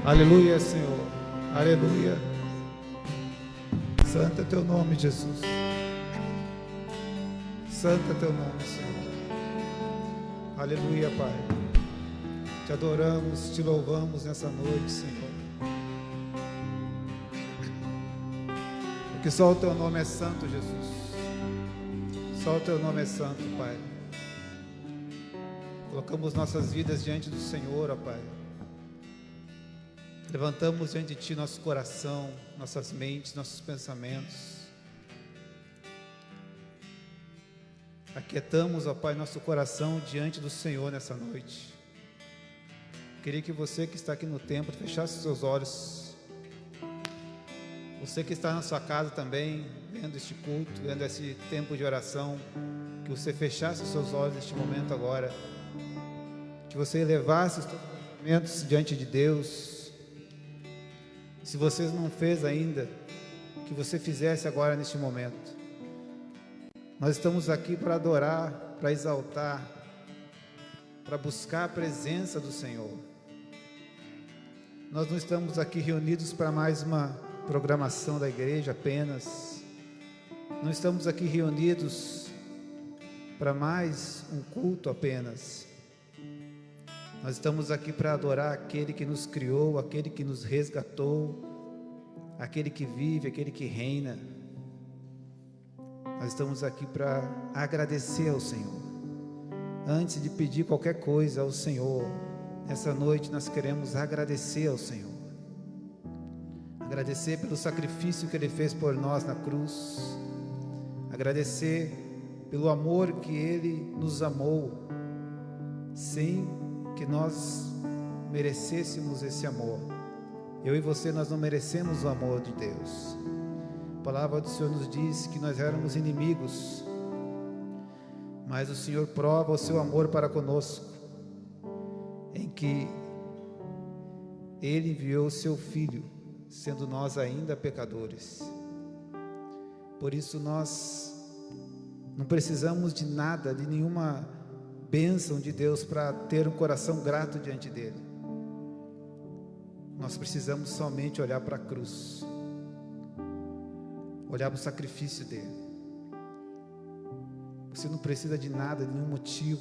Aleluia, Senhor. Aleluia. Santo é teu nome, Jesus. Santo é teu nome, Senhor. Aleluia, Pai. Te adoramos, te louvamos nessa noite, Senhor. Porque só o teu nome é santo, Jesus. Só o teu nome é santo, Pai. Colocamos nossas vidas diante do Senhor, ó Pai. Levantamos diante de Ti nosso coração, nossas mentes, nossos pensamentos. Aquietamos, ó Pai, nosso coração diante do Senhor nessa noite. Queria que você que está aqui no templo fechasse os seus olhos. Você que está na sua casa também, vendo este culto, vendo esse tempo de oração, que você fechasse os seus olhos neste momento agora. Que você elevasse os seus pensamentos diante de Deus. Se você não fez ainda, que você fizesse agora neste momento. Nós estamos aqui para adorar, para exaltar, para buscar a presença do Senhor. Nós não estamos aqui reunidos para mais uma programação da igreja apenas. Não estamos aqui reunidos para mais um culto apenas. Nós estamos aqui para adorar aquele que nos criou, aquele que nos resgatou, aquele que vive, aquele que reina. Nós estamos aqui para agradecer ao Senhor. Antes de pedir qualquer coisa ao Senhor, nessa noite nós queremos agradecer ao Senhor. Agradecer pelo sacrifício que Ele fez por nós na cruz. Agradecer pelo amor que Ele nos amou, sem que nós merecêssemos esse amor. Eu e você, nós não merecemos o amor de Deus. A palavra do Senhor nos diz que nós éramos inimigos, mas o Senhor prova o seu amor para conosco, em que Ele enviou o seu Filho, sendo nós ainda pecadores. Por isso nós não precisamos de nada, de nenhuma bênção de Deus para ter um coração grato diante dEle. Nós precisamos somente olhar para a cruz, olhar para o sacrifício dEle. Você não precisa de nada, de nenhum motivo,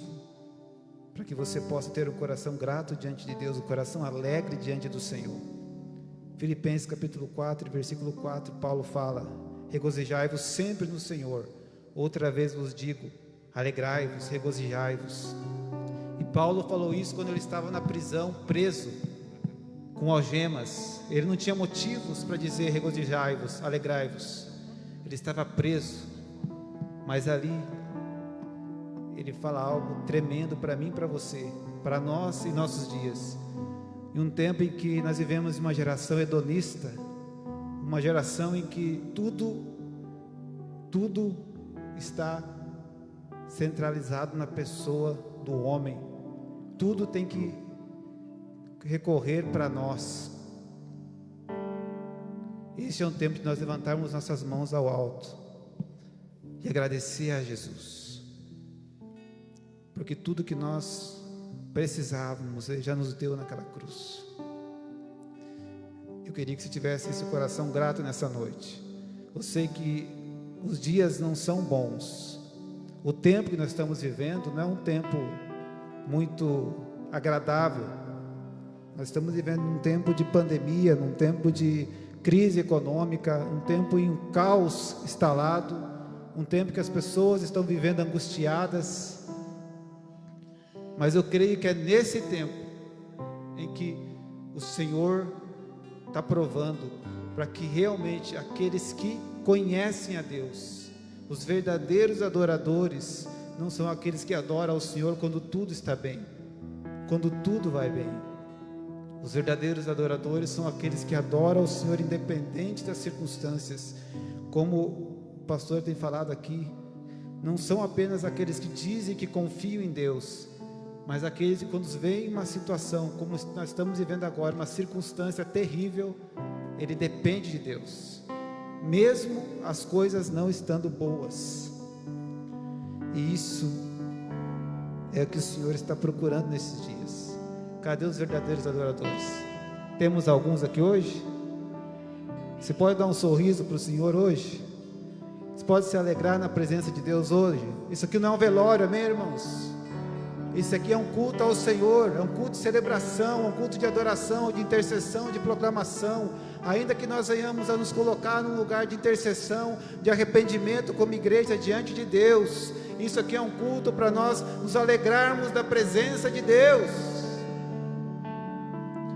para que você possa ter um coração grato diante de Deus, um coração alegre diante do Senhor. Filipenses capítulo 4, versículo 4, Paulo fala: regozijai-vos sempre no Senhor. Outra vez vos digo, alegrai-vos, regozijai-vos. E Paulo falou isso quando ele estava na prisão, preso, com algemas. Ele não tinha motivos para dizer regozijai-vos, alegrai-vos. Ele estava preso, mas ali ele fala algo tremendo para mim e para você, para nós e nossos dias. Em um tempo em que nós vivemos uma geração hedonista, uma geração em que tudo está centralizado na pessoa do homem. Tudo tem que recorrer para nós. Este é um tempo de nós levantarmos nossas mãos ao alto e agradecer a Jesus, porque tudo que nós precisávamos Ele já nos deu naquela cruz. Eu queria que você tivesse esse coração grato nessa noite. Eu sei que os dias não são bons. O tempo que nós estamos vivendo não é um tempo muito agradável. Nós estamos vivendo um tempo de pandemia, num tempo de crise econômica, um tempo em um caos instalado, um tempo que as pessoas estão vivendo angustiadas. Mas eu creio que é nesse tempo em que o Senhor está provando para que realmente aqueles que conhecem a Deus, os verdadeiros adoradores, não são aqueles que adoram ao Senhor quando tudo está bem, quando tudo vai bem. Os verdadeiros adoradores são aqueles que adoram ao Senhor independente das circunstâncias. Como o pastor tem falado aqui, não são apenas aqueles que dizem que confiam em Deus, mas aqueles que quando veem uma situação como nós estamos vivendo agora, uma circunstância terrível, ele depende de Deus, mesmo as coisas não estando boas. E isso é o que o Senhor está procurando nesses dias. Cadê os verdadeiros adoradores? Temos alguns aqui hoje? Você pode dar um sorriso para o Senhor hoje? Você pode se alegrar na presença de Deus hoje? Isso aqui não é um velório, amém, irmãos? Isso aqui é um culto ao Senhor, é um culto de celebração, é um culto de adoração, de intercessão, de proclamação. Ainda que nós venhamos a nos colocar num lugar de intercessão, de arrependimento como igreja diante de Deus, isso aqui é um culto para nós nos alegrarmos da presença de Deus.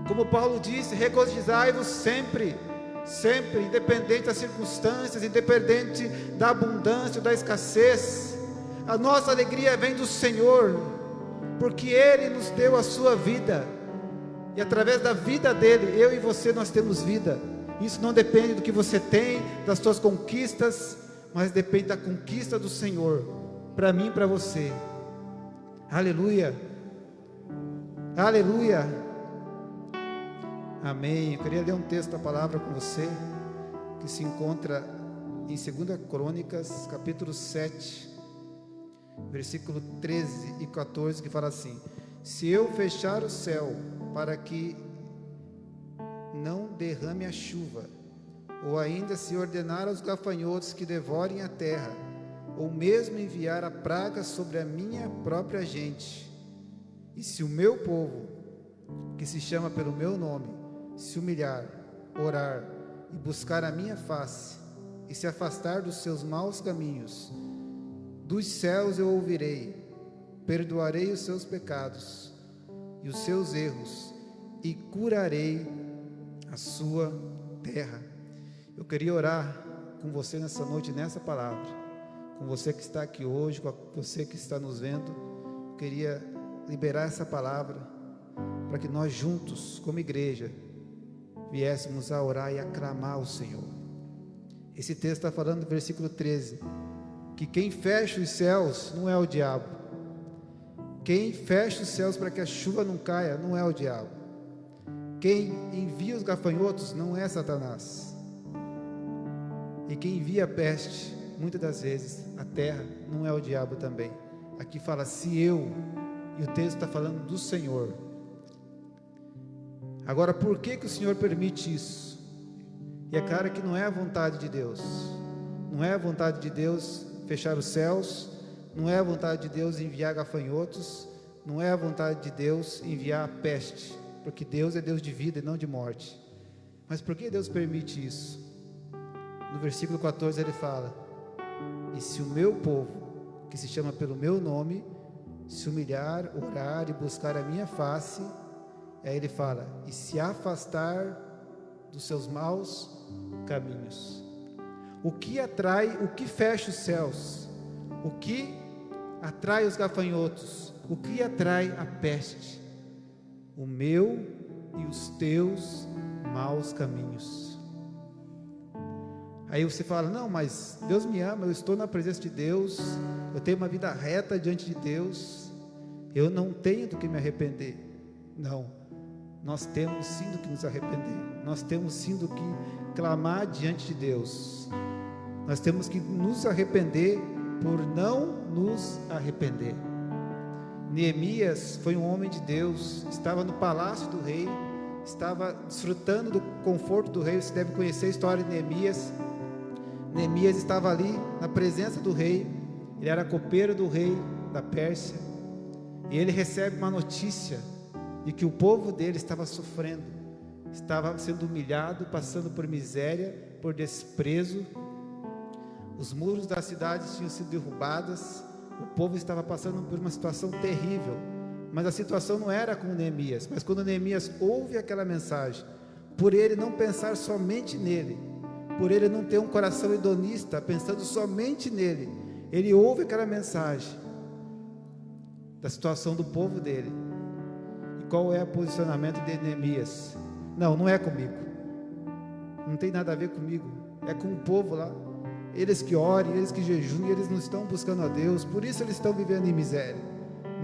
Como Paulo disse, regozijai-vos sempre, sempre, independente das circunstâncias, independente da abundância ou da escassez. A nossa alegria vem do Senhor, porque Ele nos deu a sua vida, e através da vida dEle, eu e você, nós temos vida. Isso não depende do que você tem, das suas conquistas, mas depende da conquista do Senhor, para mim e para você. Aleluia, aleluia, amém. Eu queria ler um texto da palavra com você, que se encontra em 2 Crônicas, capítulo 7, versículo 13 e 14, que fala assim: se eu fechar o céu para que não derrame a chuva, ou ainda se ordenar aos gafanhotos que devorem a terra, ou mesmo enviar a praga sobre a minha própria gente, e se o meu povo, que se chama pelo meu nome, se humilhar, orar e buscar a minha face, e se afastar dos seus maus caminhos, dos céus eu ouvirei, perdoarei os seus pecados e os seus erros, e curarei a sua terra. Eu queria orar com você nessa noite, nessa palavra, com você que está aqui hoje, com você que está nos vendo. Eu queria liberar essa palavra, para que nós juntos, como igreja, viéssemos a orar e a clamar ao Senhor. Esse texto está falando no versículo 13, que quem fecha os céus não é o diabo. Quem fecha os céus para que a chuva não caia não é o diabo. Quem envia os gafanhotos não é Satanás. E quem envia a peste, muitas das vezes, a terra, não é o diabo também. Aqui fala se eu, e o texto está falando do Senhor. Agora, por que o Senhor permite isso? E é claro que não é a vontade de Deus. Não é a vontade de Deus fechar os céus, não é a vontade de Deus enviar gafanhotos, não é a vontade de Deus enviar a peste, porque Deus é Deus de vida e não de morte. Mas por que Deus permite isso? No versículo 14 ele fala: e se o meu povo, que se chama pelo meu nome, se humilhar, orar e buscar a minha face, aí ele fala, e se afastar dos seus maus caminhos. O que atrai, o que fecha os céus, o que atrai os gafanhotos, o que atrai a peste? O meu e os teus maus caminhos. Aí você fala, não, mas Deus me ama, eu estou na presença de Deus, eu tenho uma vida reta diante de Deus, eu não tenho do que me arrepender. Não, nós temos sim do que nos arrepender, nós temos sim do que clamar diante de Deus. Nós temos que nos arrepender por não nos arrepender. Neemias foi um homem de Deus, estava no palácio do rei, estava desfrutando do conforto do rei. Você deve conhecer a história de Neemias. Neemias estava ali na presença do rei, ele era copeiro do rei da Pérsia, e ele recebe uma notícia de que o povo dele estava sofrendo, estava sendo humilhado, passando por miséria, por desprezo. Os muros da cidade tinham sido derrubados, o povo estava passando por uma situação terrível, mas a situação não era com Neemias. Mas quando Neemias ouve aquela mensagem, por ele não pensar somente nele, por ele não ter um coração hedonista, pensando somente nele, ele ouve aquela mensagem da situação do povo dele. E qual é o posicionamento de Neemias? Não, não é comigo, não tem nada a ver comigo, é com o povo lá. Eles que orem, eles que jejuem, eles não estão buscando a Deus, por isso eles estão vivendo em miséria.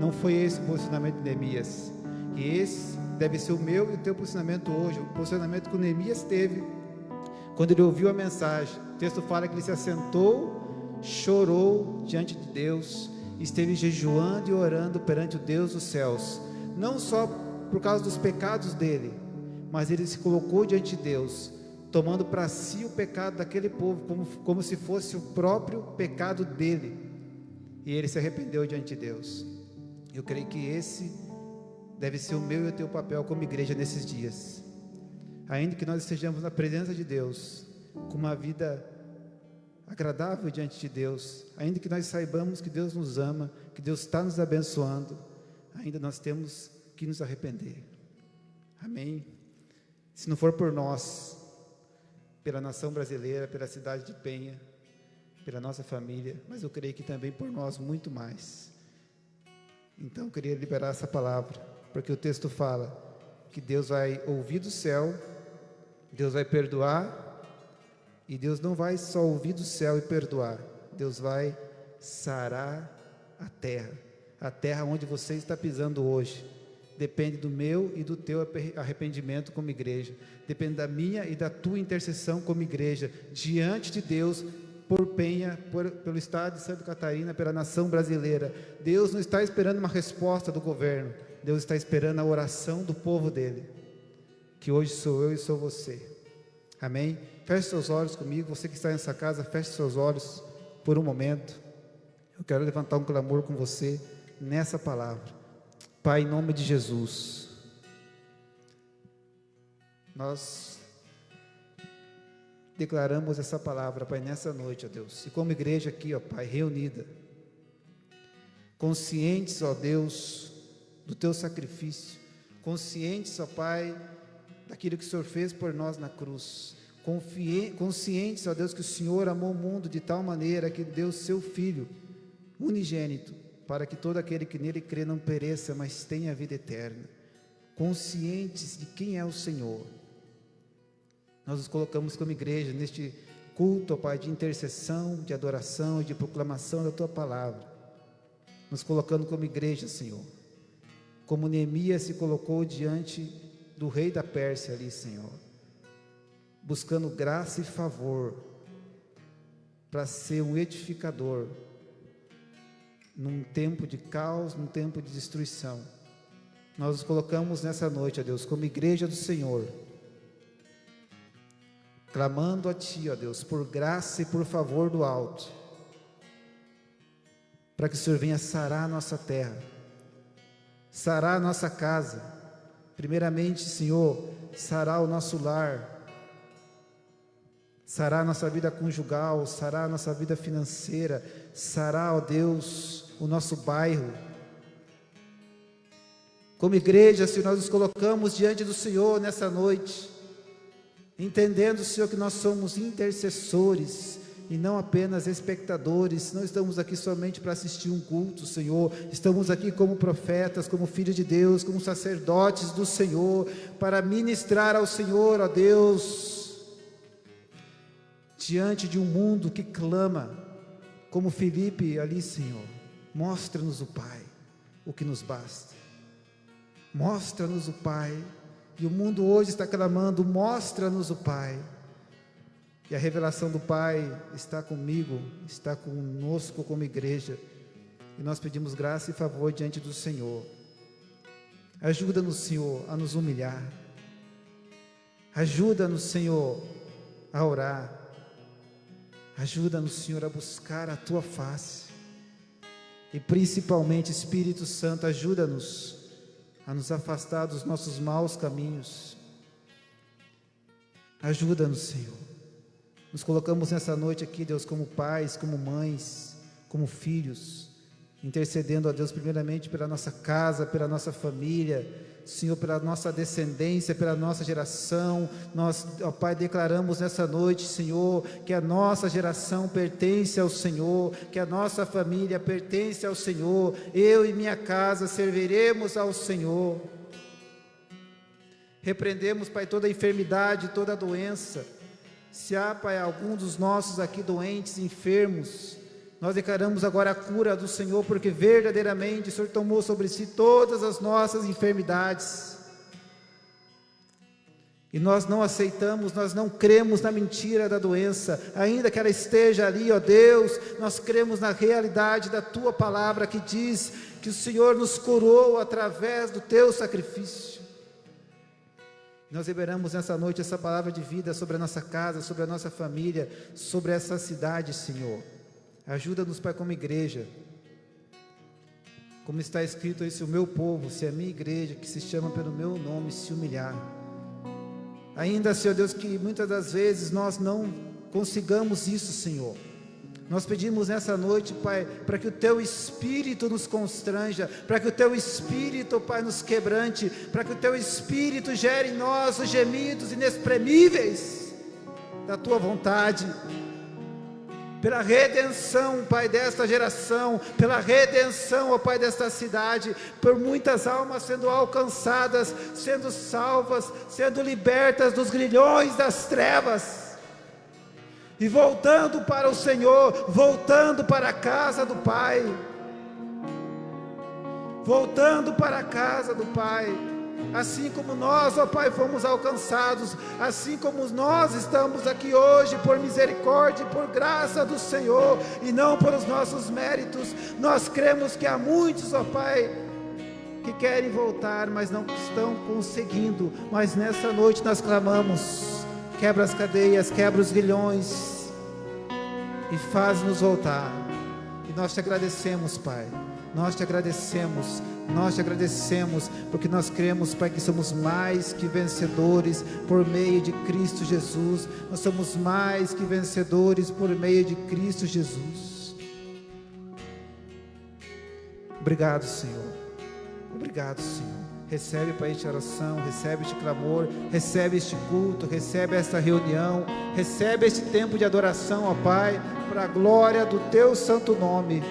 Não foi esse o posicionamento de Neemias. E esse deve ser o meu e o teu posicionamento hoje. O posicionamento que o Neemias teve quando ele ouviu a mensagem. O texto fala que ele se assentou, chorou diante de Deus, esteve jejuando e orando perante o Deus dos céus, não só por causa dos pecados dele, mas ele se colocou diante de Deus, tomando para si o pecado daquele povo, como se fosse o próprio pecado dele, e ele se arrependeu diante de Deus. Eu creio que esse deve ser o meu e o teu papel como igreja nesses dias, ainda que nós estejamos na presença de Deus, com uma vida agradável diante de Deus, ainda que nós saibamos que Deus nos ama, que Deus está nos abençoando, ainda nós temos que nos arrepender. Amém? Se não for por nós, pela nação brasileira, pela cidade de Penha, pela nossa família, mas eu creio que também por nós muito mais. Então eu queria liberar essa palavra, porque o texto fala que Deus vai ouvir do céu, Deus vai perdoar, e Deus não vai só ouvir do céu e perdoar, Deus vai sarar a terra onde você está pisando hoje. Depende do meu e do teu arrependimento como igreja, depende da minha e da tua intercessão como igreja, diante de Deus, por Penha, pelo estado de Santa Catarina, pela nação brasileira. Deus não está esperando uma resposta do governo, Deus está esperando a oração do povo dele, que hoje sou eu e sou você. Amém? Feche seus olhos comigo, você que está nessa casa, feche seus olhos por um momento. Eu quero levantar um clamor com você nessa palavra. Pai, em nome de Jesus, nós declaramos essa palavra, Pai, nessa noite, ó Deus, e como igreja aqui, ó Pai, reunida, conscientes, ó Deus, do Teu sacrifício, conscientes, ó Pai, daquilo que o Senhor fez por nós na cruz, conscientes, ó Deus, que o Senhor amou o mundo de tal maneira que deu o Seu Filho unigênito, para que todo aquele que nele crê não pereça, mas tenha a vida eterna. Conscientes de quem é o Senhor, nós nos colocamos como igreja neste culto, ó Pai, de intercessão, de adoração e de proclamação da Tua palavra, nos colocando como igreja, Senhor, como Neemias se colocou diante do rei da Pérsia ali, Senhor, buscando graça e favor, para ser um edificador, num tempo de caos, num tempo de destruição. Nós nos colocamos nessa noite, ó Deus, como igreja do Senhor, clamando a Ti, ó Deus, por graça e por favor do alto, para que o Senhor venha sarar a nossa terra, sarar a nossa casa, primeiramente, Senhor, sarar o nosso lar, sarar a nossa vida conjugal, sarar a nossa vida financeira, sarar, ó Deus, o nosso bairro. Como igreja, Senhor, nós nos colocamos diante do Senhor nessa noite, entendendo, Senhor, que nós somos intercessores e não apenas espectadores. Não estamos aqui somente para assistir um culto, Senhor, estamos aqui como profetas, como filhos de Deus, como sacerdotes do Senhor, para ministrar ao Senhor, ó Deus, diante de um mundo que clama, como Filipe ali, Senhor. Mostra-nos o Pai, o que nos basta. Mostra-nos o Pai. E o mundo hoje está clamando: mostra-nos o Pai. E a revelação do Pai está comigo, está conosco como igreja. E nós pedimos graça e favor diante do Senhor. Ajuda-nos, Senhor, a nos humilhar. Ajuda-nos, Senhor, a orar. Ajuda-nos, Senhor, a buscar a Tua face. E principalmente, Espírito Santo, ajuda-nos a nos afastar dos nossos maus caminhos. Ajuda-nos, Senhor. Nos colocamos nessa noite aqui, Deus, como pais, como mães, como filhos, intercedendo a Deus primeiramente pela nossa casa, pela nossa família, Senhor, pela nossa descendência, pela nossa geração. Nós, ó Pai, declaramos nessa noite, Senhor, que a nossa geração pertence ao Senhor, que a nossa família pertence ao Senhor. Eu e minha casa serviremos ao Senhor. Repreendemos, Pai, toda enfermidade, toda doença. Se há, Pai, algum dos nossos aqui doentes, enfermos, nós declaramos agora a cura do Senhor, porque verdadeiramente o Senhor tomou sobre si todas as nossas enfermidades. E nós não aceitamos, nós não cremos na mentira da doença, ainda que ela esteja ali, ó Deus. Nós cremos na realidade da Tua palavra, que diz que o Senhor nos curou através do Teu sacrifício. Nós liberamos nessa noite essa palavra de vida sobre a nossa casa, sobre a nossa família, sobre essa cidade, Senhor. Ajuda-nos, Pai, como igreja. Como está escrito aí, se o meu povo, se a minha igreja, que se chama pelo meu nome, se humilhar. Ainda, Senhor Deus, que muitas das vezes nós não consigamos isso, Senhor. Nós pedimos nessa noite, Pai, para que o Teu Espírito nos constranja, para que o Teu Espírito, Pai, nos quebrante, para que o Teu Espírito gere em nós os gemidos inexprimíveis da Tua vontade, pela redenção, Pai, desta geração, pela redenção, ó Pai, desta cidade, por muitas almas sendo alcançadas, sendo salvas, sendo libertas dos grilhões das trevas, e voltando para o Senhor, voltando para a casa do Pai, voltando para a casa do Pai, assim como nós, ó Pai, fomos alcançados, assim como nós estamos aqui hoje, por misericórdia e por graça do Senhor, e não por os nossos méritos. Nós cremos que há muitos, ó Pai, que querem voltar, mas não estão conseguindo, mas nessa noite nós clamamos: quebra as cadeias, quebra os grilhões, e faz-nos voltar. E nós te agradecemos, Pai, nós te agradecemos, porque nós cremos, Pai, que somos mais que vencedores por meio de Cristo Jesus. Nós somos mais que vencedores por meio de Cristo Jesus. Obrigado, Senhor. Obrigado, Senhor. Recebe, Pai, esta oração, recebe este clamor, recebe este culto, recebe esta reunião, recebe este tempo de adoração, ó Pai, para a glória do Teu santo nome,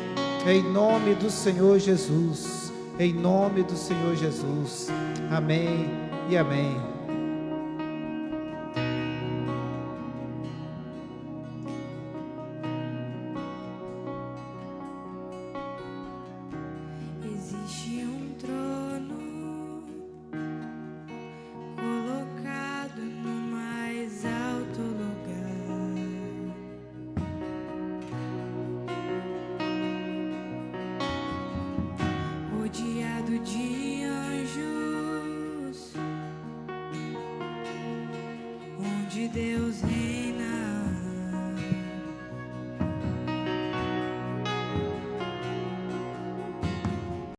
em nome do Senhor Jesus, em nome do Senhor Jesus. Amém e amém. Rodeado de anjos, onde Deus reina.